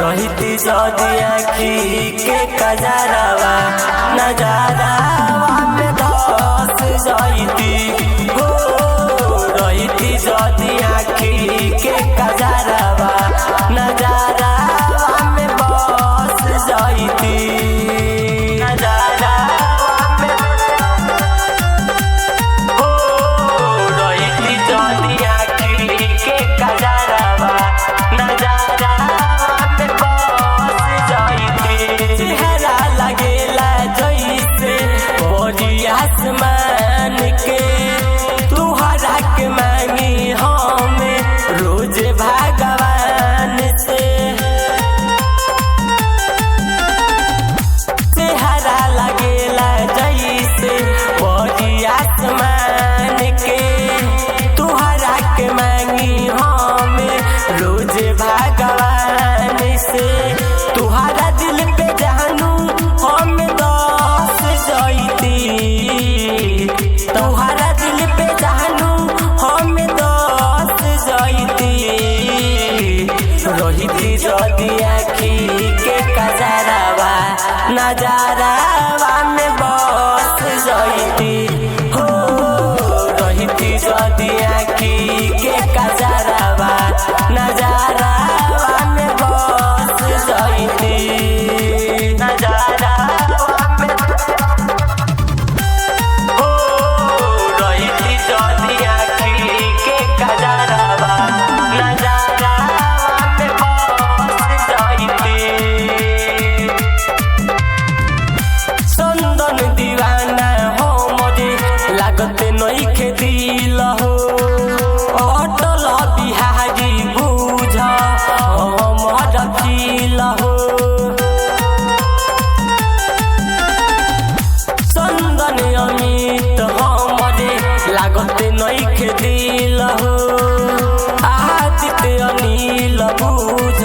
रहिती जदी आँखी के कजरावा नजरावा में धस जाइती हो। रहिती जदी आँखी के कजरावा नजरावा में बस जाइती। आसमान के तुहरा के मांगी हम रोज भगवान से। चेहरा लगेला जैसे बड़ी आसमान के तुहरा के मांगी हम रोज भगवान से। तुहरा दिल पे जानू हम दस जाइती। तुहरा दिल पे जानू हम दस जाइती। रहिती जदी आँखी के कजरावा नजरावा में बस जाइती हो। रहिती जदी आँखी के कजरावा नजरावा में बस जाइती। लागत नइखे दिल हो अटल बिहारी बुझ हमर दिल हो। चंदन अमित हमरे लागत नइखे दिल हो। आदित्य अनिल बुझ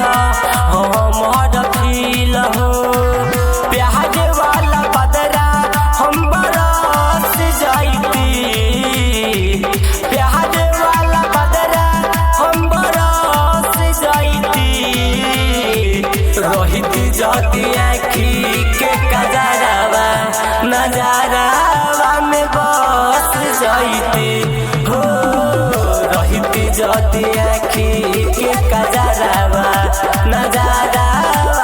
हमर दिल हो। प्याज वाला बदरा हम बरस जाइती। प्याज वाला बदरा हम बरस जाइती। रहिती जदी आँखी के कजरावा नजरावा में बस जाइती हो। रहिती जदी आँखी के कजरावा नजरावा